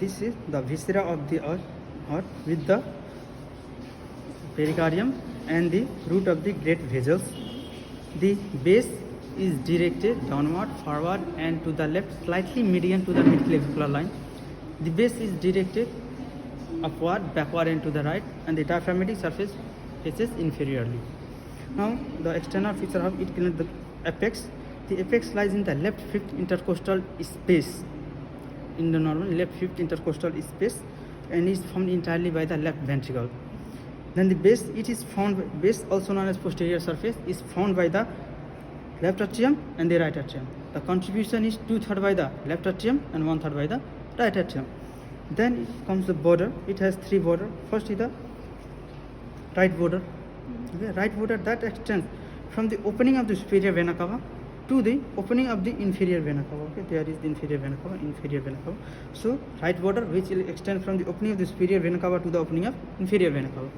This is the viscera of the heart with the pericardium and the root of the great vessels. The base is directed downward, forward, and to the left, slightly median to the midclavicular line. The base is directed upward, backward, and to the right, and the diaphragmatic surface faces inferiorly. Now, the external feature of it is the apex. The apex lies in the left fifth intercostal space. In the normal left fifth intercostal space, and is formed entirely by the left ventricle. Then the base, it is found, base also known as posterior surface, is found by the left atrium and the right atrium. The contribution is 2/3 by the left atrium and 1/3 by the right atrium. Then comes the border. It has three border. First is the right border. Okay, right border that extends from the opening of the superior vena cava to the opening of the inferior vena cava. Okay, there is the inferior vena cava, inferior vena cava. So right border which will extend from the opening of the superior vena cava to the opening of inferior vena cava.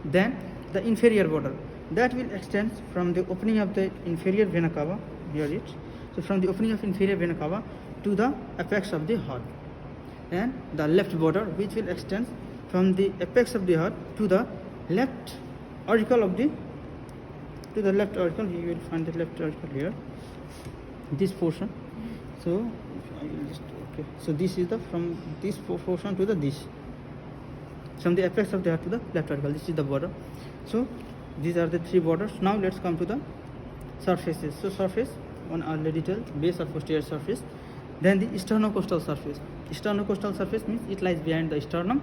Then the inferior border that will extend from the opening of the inferior vena cava, here it. So from the opening of inferior vena cava to the apex of the heart. And the left border which will extend from the apex of the heart to the left auricle of the left auricle. You will find the left auricle here, this portion. So I will just, okay, so this is the from this portion to the this, from the apex of the heart to the left auricle. This is the border. So these are the three borders. Now let's come to the surfaces. So surface, one already told, base or posterior surface. Then the sternocostal surface. Sternocostal surface means it lies behind the sternum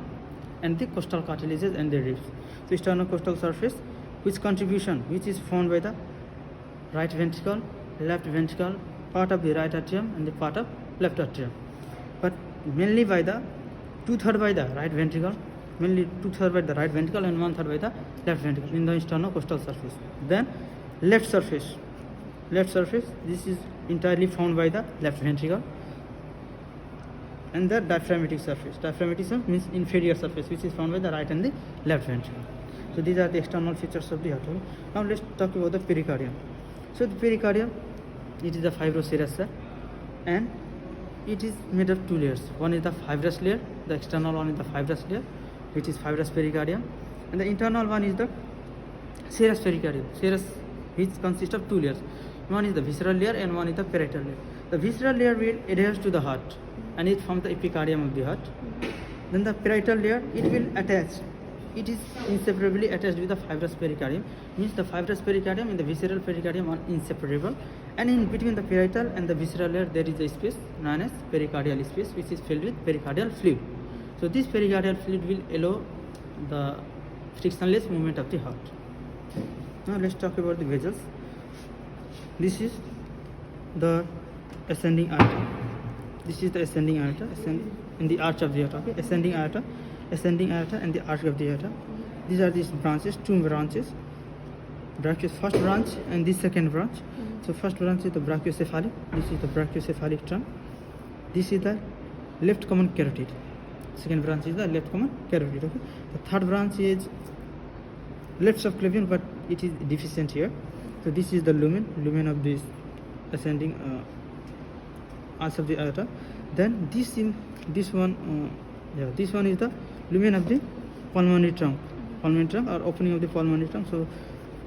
and the costal cartilages and the ribs. So sternocostal surface, which contribution, which is formed by the right ventricle, left ventricle, part of the right atrium and the part of left atrium, but mainly by the 2/3 by the right ventricle, mainly 2/3 by the right ventricle and 1/3 by the left ventricle in the sternocostal surface. Then left surface, this is entirely formed by the left ventricle. And the diaphragmatic surface. Diaphragmatic surface means inferior surface, which is found by the right and the left ventricle. So these are the external features of the heart. Now let's talk about the pericardium. So the pericardium, it is a fibrous cell, and it is made of two layers. One is the fibrous layer, the external one is the fibrous layer, which is fibrous pericardium, and the internal one is the serous pericardium. Serous, which consists of two layers. One is the visceral layer and one is the parietal layer. The visceral layer will adheres to the heart and it forms the epicardium of the heart. Then the parietal layer, it will attach. It is inseparably attached with the fibrous pericardium. Means the fibrous pericardium and the visceral pericardium are inseparable. And in between the parietal and the visceral layer, there is a space known as pericardial space, which is filled with pericardial fluid. So this pericardial fluid will allow the frictionless movement of the heart. Now let's talk about the vessels. This is the ascending aorta. This is the ascending aorta, in the arch of the aorta. Okay? Ascending aorta, and the arch of the aorta. These are these branches, two branches. First branch and the second branch. So first branch is the brachiocephalic. This is the brachiocephalic trunk. This is the left common carotid. Second branch is the left common carotid. Okay? The third branch is left subclavian, but it is deficient here. So this is the lumen of this ascending arch of the aorta. Then this one is the lumen of the pulmonary trunk, or opening of the pulmonary trunk. So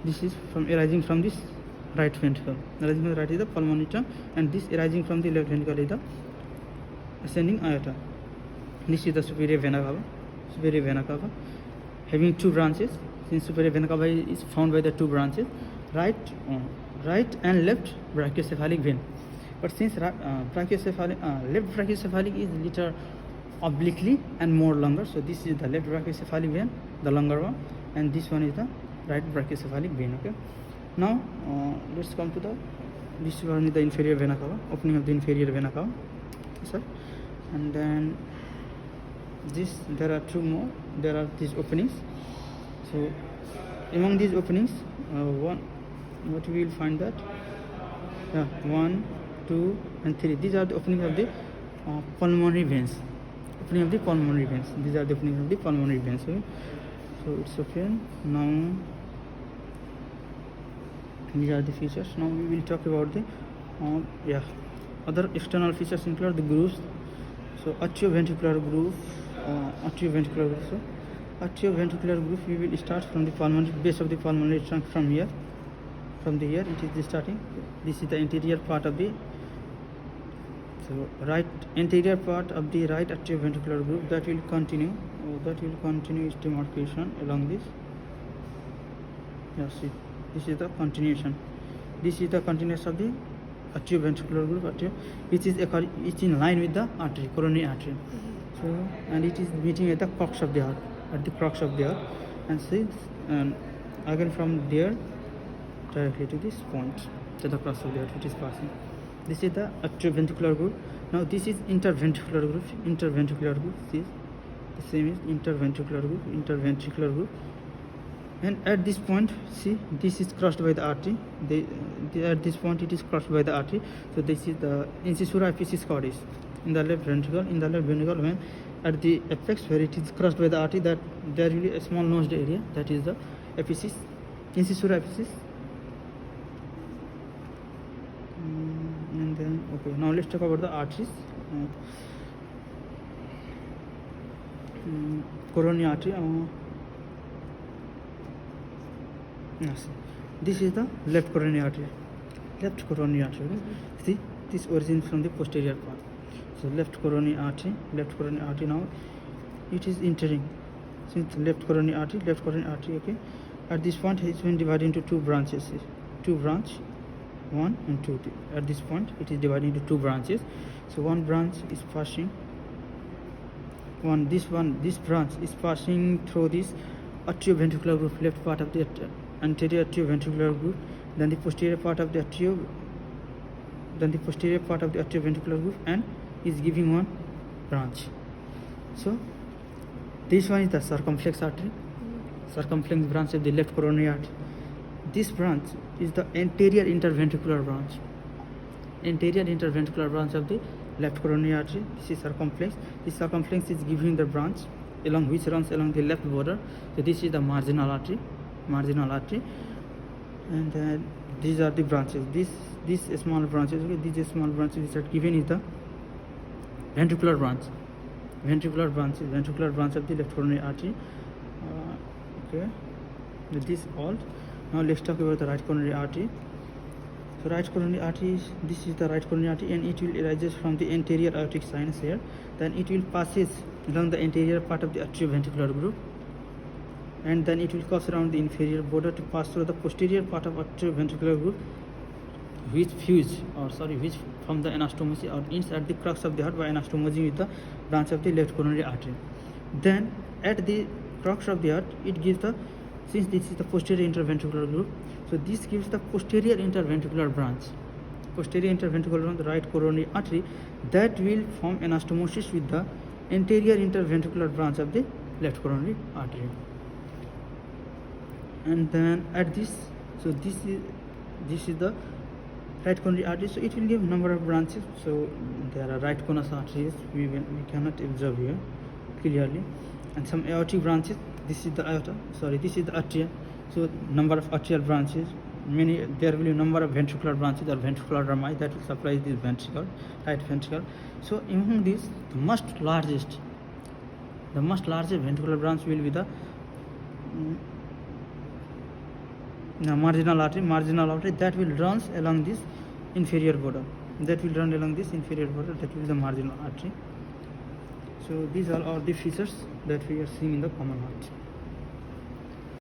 this is arising from this right ventricle. Arising from the right is the pulmonary trunk, and this arising from the left ventricle is the ascending aorta. This is the superior vena cava, having two branches. Since superior vena cava is found by the two branches, right and left brachiocephalic vein. But since left brachiocephalic is little obliquely and more longer, so this is the left brachiocephalic vein, the longer one, and this one is the right brachiocephalic vein. Okay. Now let's come to this one is the inferior vena cava, opening of the inferior vena cava. Sir. And then there are two more. There are these openings. So among these openings, what we will find that 1, 2, and 3. These are the openings of the pulmonary veins. These are the openings of the pulmonary veins. Okay? So it's okay. Now these are the features. Now we will talk about the other external features include the grooves. So atrioventricular groove, atrioventricular groove. So atrioventricular groove, we will start from the pulmonary base of the pulmonary trunk from here. From the here, it is the starting. This is the anterior part of the right anterior part of the right atrioventricular groove that will continue. That will continue its demarcation along this. Yeah, see, this is the continuation. This is the continuation of the atrioventricular groove, which is in line with the artery, coronary artery. So, and it is meeting at the crux of the heart, and see, and again from there directly to this point, to the crux of the heart, which is passing. This is the atrioventricular groove. Now this is interventricular groove. See, the same is interventricular groove. And at this point, see, this is crossed by the artery. At this point, it is crossed by the artery. So this is the incisura epicis cordis in the left ventricle. When at the apex where it is crossed by the artery, that there will be a small nosed area. That is the epicis, incisura epicis. And then okay, now let's talk about the arteries. Coronary artery. Yes. This is the left coronary artery. See, this origins from the posterior part. So left coronary artery now it is entering. Since left coronary artery, okay. At this point it is been divided into two branches. One and two. At this point it is divided into two branches. So one branch is passing. This branch is passing through this atrioventricular groove, left part of the anterior atrioventricular groove, then the posterior part of the atrioventricular groove, and is giving one branch. So this one is the circumflex branch of the left coronary artery. This branch is the anterior interventricular branch of the left coronary artery. This is circumflex. This circumflex is giving the branch along which runs along the left border. So this is the marginal artery, and then these are the branches. These small branches, okay, these small branches which are given is the ventricular branch of the left coronary artery. Okay, this all. Now let's talk about the right coronary artery. So right coronary artery, this is the right coronary artery, and it will arises from the anterior aortic sinus here. Then it will passes along the anterior part of the atrioventricular groove, and then it will cross around the inferior border to pass through the posterior part of atrioventricular groove, which from the anastomosis or inside the crux of the heart by anastomosing with the branch of the left coronary artery. Then at the crux of the heart, it gives the, since this is the posterior interventricular groove, so this gives the posterior interventricular branch, the right coronary artery, that will form anastomosis with the anterior interventricular branch of the left coronary artery. And then at this, so this is the right coronary artery. So it will give number of branches. So there are right conus arteries, we cannot observe here clearly, and some aortic branches. This is the aorta, this is the atria. So number of atrial branches, there will be number of ventricular branches or ventricular rami that will supply this ventricle, right ventricle. So among these, the most largest ventricular branch will be the marginal artery that will run along this inferior border. That will be the marginal artery. So these are all the features that we are seeing in the common heart.